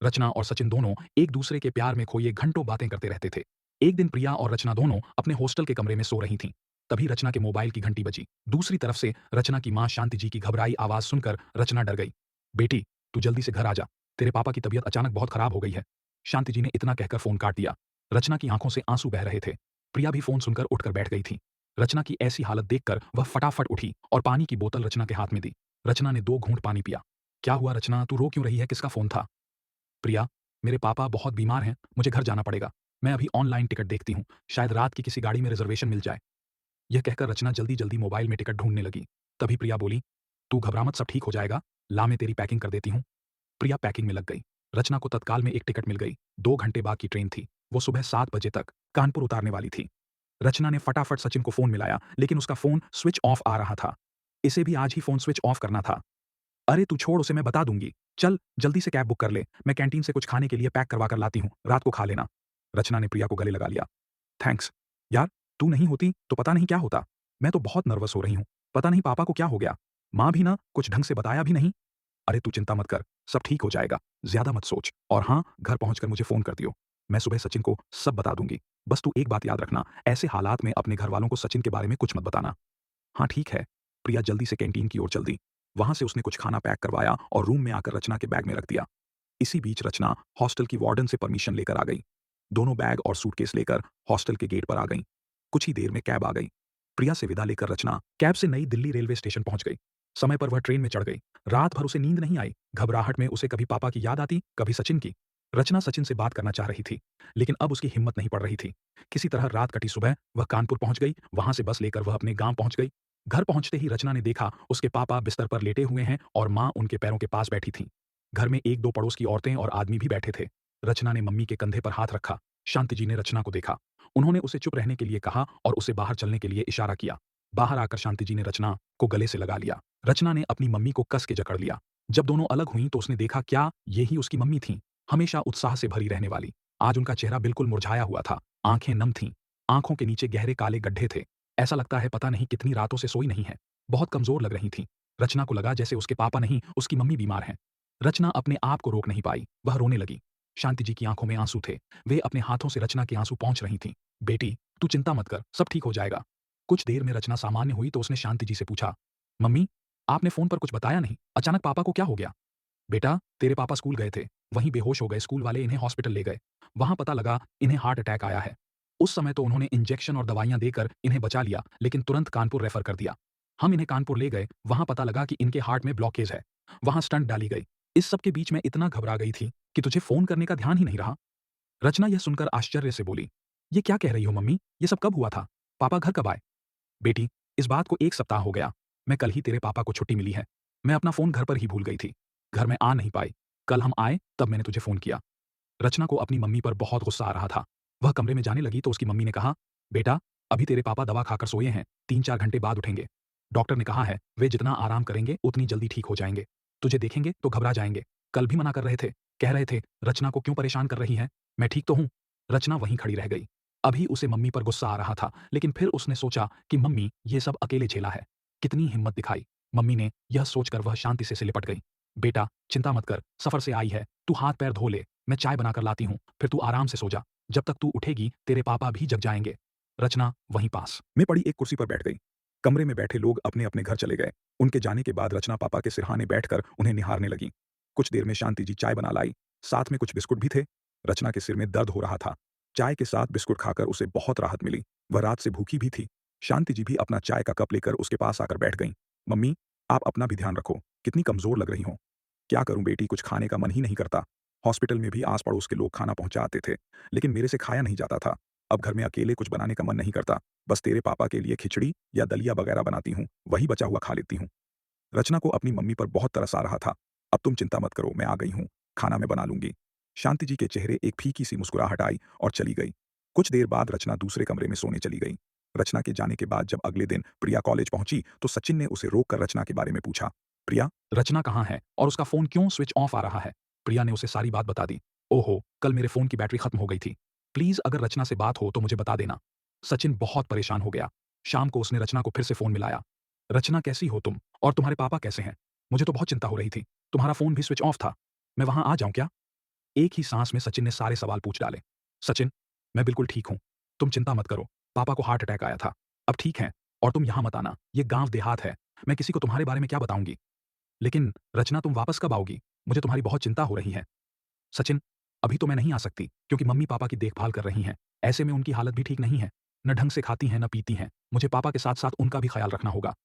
रचना और सचिन दोनों एक दूसरे के प्यार में खोए घंटों बातें करते रहते थे। एक दिन प्रिया और रचना दोनों अपने हॉस्टल के कमरे में सो रही थीं। तभी रचना के मोबाइल की घंटी बजी। दूसरी तरफ से रचना की मां शांति जी की घबराई आवाज सुनकर रचना डर गई। बेटी, तू जल्दी से घर आ जा। तेरे पापा की तबीयत अचानक बहुत खराब हो गई है। शांति जी ने इतना कहकर फोन काट दिया। रचना की आंखों से आंसू बह रहे थे। प्रिया भी फोन सुनकर उठकर बैठ गई थी। रचना की ऐसी हालत देखकर वह फटाफट उठी और पानी की बोतल रचना के हाथ में दी। रचना ने 2 घूंट पानी पिया। क्या हुआ रचना, तू रो क्यों रही है? किसका फोन था? प्रिया, मेरे पापा बहुत बीमार हैं, मुझे घर जाना पड़ेगा। मैं अभी ऑनलाइन टिकट देखती हूँ, शायद रात की किसी गाड़ी में रिजर्वेशन मिल जाए। यह कहकर रचना जल्दी-जल्दी मोबाइल में टिकट ढूँढने लगी। तभी प्रिया बोली, "तू घबरा मत, सब ठीक हो जाएगा। ला मैं तेरी पैकिंग कर देती हूँ।" प्रिया पैकिंग में लग गई। रचना को तत्काल में एक टिकट मिल गई। 2 घंटे बाद की ट्रेन थी। वो सुबह 7 बजे तक कानपुर उतारने वाली थी। रचना ने फटाफट सचिन को फ़ोन मिलाया, लेकिन उसका फ़ोन स्विच ऑफ आ रहा था। इसे भी आज ही फ़ोन स्विच ऑफ करना था। "अरे तू छोड़ उसे, मैं बता दूँगी। चल, जल्दी से कैब बुक कर ले। मैं कैंटीन से कुछ खाने के लिए पैक करवा कर लाती हूँ, रात को खा लेना।" रचना ने प्रिया को गले लगा लिया। "थैंक्स। यार, तू नहीं होती तो पता नहीं क्या होता। मैं तो बहुत नर्वस हो रही हूँ। पता नहीं पापा को क्या हो गया। माँ भी ना कुछ ढंग से बताया भी नहीं।" "अरे तू चिंता मत कर, सब ठीक हो जाएगा। ज़्यादा मत सोच। और हाँ, घर पहुँचकर मुझे फ़ोन कर दियो। मैं सुबह सचिन को सब बता दूँगी। बस तू एक बात याद रखना, ऐसे हालात में अपने घरवालों को सचिन के बारे में कुछ मत बताना।" "हाँ, ठीक है।" प्रिया जल्दी से कैंटीन की ओर चल दी। वहाँ से उसने कुछ खाना पैक करवाया और रूम में आकर रचना के बैग में रख दिया। इसी बीच रचना हॉस्टल की वार्डन से परमिशन लेकर आ गई। दोनों बैग और सूटकेस लेकर हॉस्टल के गेट पर आ गईं। कुछ ही देर में कैब आ गई। प्रिया से विदा लेकर रचना कैब से नई दिल्ली रेलवे स्टेशन पहुंच गई। समय पर वह ट्रेन में चढ़ गई। रात भर उसे नींद नहीं आई। घबराहट में उसे कभी पापा की याद आती, कभी सचिन की। रचना सचिन से बात करना चाह रही थी, लेकिन अब उसकी हिम्मत नहीं पड़ रही थी। किसी तरह रात कटी सुबह वह कानपुर पहुंच गई। वहां से बस लेकर वह अपने गांव पहुंच गई। घर पहुंचते ही रचना ने देखा उसके पापा बिस्तर पर लेटे हुए हैं और माँ उनके पैरों के पास बैठी थी। घर में 1-2 पड़ोस की औरतें और आदमी भी बैठे थे। रचना ने मम्मी के कंधे पर हाथ रखा। शांति जी ने रचना को देखा। उन्होंने उसे चुप रहने के लिए कहा और उसे बाहर चलने के लिए इशारा किया। बाहर आकर शांति जी ने रचना को गले से लगा लिया। रचना ने अपनी मम्मी को कस के जकड़ लिया। जब दोनों अलग हुईं तो उसने देखा क्या यही उसकी मम्मी थीं, हमेशा उत्साह से भरी रहने वाली। आज उनका चेहरा बिल्कुल मुरझाया हुआ था। आंखें नम थीं। आंखों के नीचे गहरे काले गड्ढे थे। ऐसा लगता है पता नहीं कितनी रातों से सोई नहीं है। बहुत कमजोर लग रही थीं। रचना को लगा जैसे उसके पापा नहीं, उसकी मम्मी बीमार हैं। रचना अपने आप को रोक नहीं पाई। वह रोने लगी। शांति जी की आंखों में आंसू थे। वे अपने हाथों से रचना के आंसू पोंछ रही थीं। "बेटी, तू चिंता मत कर, सब ठीक हो जाएगा।" कुछ देर में रचना सामान्य हुई तो उसने शांति जी से पूछा, "मम्मी, आपने फ़ोन पर कुछ बताया नहीं? अचानक पापा को क्या हो गया?" "बेटा, तेरे पापा स्कूल गए थे, वहीं बेहोश हो गए। स्कूल वाले इन्हें हॉस्पिटल ले गए। वहाँ पता लगा इन्हें हार्ट अटैक आया है। उस समय तो उन्होंने इंजेक्शन और दवाइयाँ देकर इन्हें बचा लिया, लेकिन तुरंत कानपुर रेफर कर दिया। हम इन्हें कानपुर ले गए, वहाँ पता लगा कि इनके हार्ट में ब्लॉकेज है। वहाँ स्टंट डाली गई। इस सब के बीच मैं इतना घबरा गई थी कि तुझे फ़ोन करने का ध्यान ही नहीं रहा।" रचना यह सुनकर आश्चर्य से बोली, "ये क्या कह रही हो मम्मी? ये सब कब हुआ था? पापा घर कब आए?" "बेटी, इस बात को 1 सप्ताह हो गया। मैं कल ही तेरे पापा को छुट्टी मिली है। मैं अपना फ़ोन घर पर ही भूल गई थी। घर में आ नहीं पाई। कल हम आए तब मैंने तुझे फ़ोन किया।" रचना को अपनी मम्मी पर बहुत गुस्सा आ रहा था। वह कमरे में जाने लगी तो उसकी मम्मी ने कहा, "बेटा, अभी तेरे पापा दवा खाकर सोए हैं, 3-4 घंटे बाद उठेंगे। डॉक्टर ने कहा है, वे जितना आराम करेंगे उतनी जल्दी ठीक हो जाएँगे। तुझे देखेंगे तो घबरा जाएँगे। कल भी मना कर रहे थे, कह रहे थे, रचना को क्यों परेशान कर रही हैं? मैं ठीक तो हूँ?" रचना वहीं खड़ी रह गई। अभी उसे मम्मी पर गुस्सा आ रहा था, लेकिन फिर उसने सोचा कि मम्मी ये सब अकेले झेला है। कितनी हिम्मत दिखाई। मम्मी ने यह सोचकर वह शांति से लिपट गई। "बेटा, चिंता मत कर, सफ़र से आई है, तू हाथ-पैर धो ले। मैं चाय बनाकर लाती हूँ, फिर तू आराम से सो जा। जब तक तू उठेगी, तेरे पापा भी जग जाएँगे।" रचना वहीं पास में पड़ी एक कुर्सी पर बैठ गई। कमरे में बैठे लोग अपने-अपने घर चले गए। उनके जाने के बाद रचना पापा के सिरहाने बैठकर उन्हें निहारने लगी। कुछ देर में शांति जी चाय बना लाई, साथ में कुछ बिस्कुट भी थे। रचना के सिर में दर्द हो रहा था। चाय के साथ बिस्कुट खाकर उसे बहुत राहत मिली। वह रात से भूखी भी थी। शांति जी भी अपना चाय का कप लेकर उसके पास आकर बैठ गईं। "मम्मी, आप अपना भी ध्यान रखो। कितनी कमज़ोर लग रही हो।" "क्या करूँ बेटी, कुछ खाने का मन ही नहीं करता। हॉस्पिटल में भी आस-पड़ोस के लोग खाना पहुँचा आते थे, लेकिन मेरे से खाया नहीं जाता था। अब घर में अकेले कुछ बनाने का मन नहीं करता। बस तेरे पापा के लिए खिचड़ी या दलिया वगैरह बनाती हूँ, वही बचा हुआ खा लेती हूँ।" रचना को अपनी मम्मी पर बहुत तरस आ रहा था। "अब तुम चिंता मत करो, मैं आ गई हूँ। खाना मैं बना लूँगी।" शांति जी के चेहरे एक फीकी-सी मुस्कुराहट आई और चली गई। कुछ देर बाद रचना दूसरे कमरे में सोने चली गई। रचना के जाने के बाद जब अगले दिन प्रिया कॉलेज पहुंची, तो सचिन ने उसे रोककर रचना के बारे में पूछा। "प्रिया, रचना कहाँ है और उसका फ़ोन क्यों स्विच ऑफ आ रहा है?" प्रिया ने उसे सारी बात बता दी। "ओहो! कल मेरे फ़ोन की बैटरी खत्म हो गई थी। प्लीज़ अगर रचना से बात हो तो मुझे बता देना।" सचिन बहुत परेशान हो गया। शाम को उसने रचना को फिर से फ़ोन मिलाया। "रचना, कैसी हो तुम? और तुम्हारे पापा कैसे हैं? मुझे तो बहुत चिंता हो रही थी। तुम्हारा फ़ोन भी स्विच ऑफ था। मैं वहाँ आ जाऊँ क्या?" एक ही सांस में सचिन ने सारे सवाल पूछ डाले। सचिन, मैं बिल्कुल ठीक हूँ। तुम चिंता मत करो। पापा को हार्ट अटैक आया था। अब ठीक हैं। और तुम यहाँ मत आना। ये गाँव देहात है। मैं किसी को तुम्हारे बारे में क्या बताऊँगी? लेकिन रचना तुम वापस कब आओगी? मुझे तुम्हारी बहुत चिंता हो रही है। सचिन, अभी तो मैं नहीं आ सकती क्योंकि मम्मी-पापा की देखभाल कर रही हैं। ऐसे में उनकी हालत भी ठीक नहीं है। न ढंग से खाती हैं, न पीती हैं। मुझे पापा के साथ-साथ उनका भी ख़्याल रखना होगा।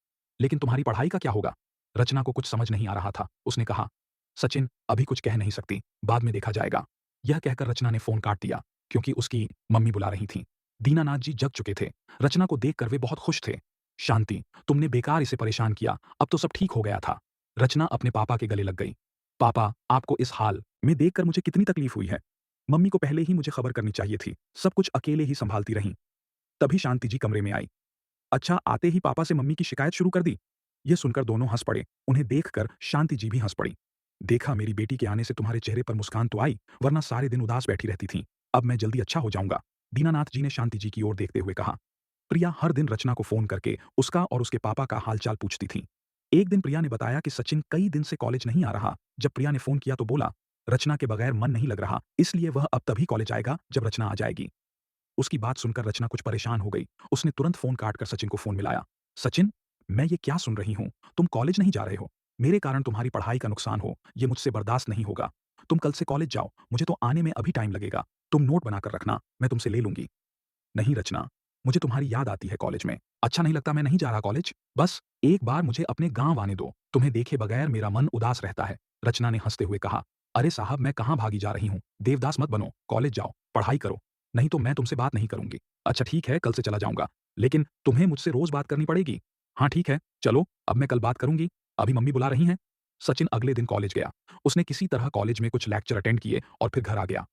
लेकिन तुम्हारी पढ़ाई का क्या होगा? रचना को कुछ समझ नहीं आ रहा था। उसने कहा, सचिन, अभी कुछ कह नहीं सकती, बाद में देखा जाएगा। यह कहकर रचना ने फ़ोन काट दिया क्योंकि उसकी मम्मी बुला रही थीं। दीनानाथ जी जग चुके थे। रचना को देखकर वे बहुत खुश थे। शांति, तुमने बेकार इसे परेशान किया, अब तो सब ठीक हो गया था। रचना अपने पापा के गले लग गई। पापा, आपको इस हाल में देखकर मुझे कितनी तकलीफ हुई है। मम्मी को पहले ही मुझे खबर करनी चाहिए थी। सब कुछ अकेले ही सँभालती रहीं। तभी शांति जी कमरे में आई। अच्छा, आते ही पापा से मम्मी की शिकायत शुरू कर दी? यह सुनकर दोनों हँस पड़े। उन्हें देखकर शांति जी भी हँस पड़ी। देखा, मेरी बेटी के आने से तुम्हारे चेहरे पर मुस्कान तो आई, वरना सारे दिन उदास बैठी रहती थीं। अब मैं जल्दी अच्छा हो जाऊँगा। दीनानाथ जी ने शांति जी की ओर देखते हुए कहा। प्रिया हर दिन रचना को फ़ोन करके उसका और उसके पापा का हाल-चाल पूछती थी। एक दिन प्रिया ने बताया कि सचिन कई दिन से कॉलेज नहीं आ रहा। जब प्रिया ने फ़ोन किया तो बोला, रचना के बगैर मन नहीं लग रहा, इसलिए वह अब तभी कॉलेज आएगा जब रचना आ जाएगी। उसकी बात सुनकर रचना कुछ परेशान हो गई। उसने तुरंत फ़ोन काटकर सचिन को फ़ोन मिलाया। सचिन, मैं ये क्या सुन रही हूँ? तुम कॉलेज नहीं जा रहे हो। मेरे कारण तुम्हारी पढ़ाई का नुकसान हो, ये मुझसे बर्दाश्त नहीं होगा। तुम कल से कॉलेज जाओ, मुझे तो आने में अभी टाइम लगेगा। तुम नोट बनाकर रखना, मैं तुमसे ले लूँगी। नहीं रचना, मुझे तुम्हारी याद आती है कॉलेज में। अच्छा नहीं लगता मैं नहीं जा रहा कॉलेज? बस एक बार मुझे अपने गाँव आने दो। तुम्हें देखे बगैर मेरा मन उदास रहता है। रचना ने हँसते हुए कहा, अरे साहब, मैं कहाँ भागी जा रही हूँ? देवदास मत बनो, कॉलेज जाओ, पढ़ाई करो। नहीं तो मैं तुमसे बात नहीं करूँगी। अच्छा ठीक है, कल से चला जाऊँगा। लेकिन तुम्हें मुझसे रोज़ बात करनी पड़ेगी। हाँ ठीक है, चलो, अब मैं कल बात करूँगी। अभी मम्मी बुला रही हैं। सचिन अगले दिन कॉलेज गया। उसने किसी तरह कॉलेज में कुछ लेक्चर अटेंड किए और फिर घर आ गया।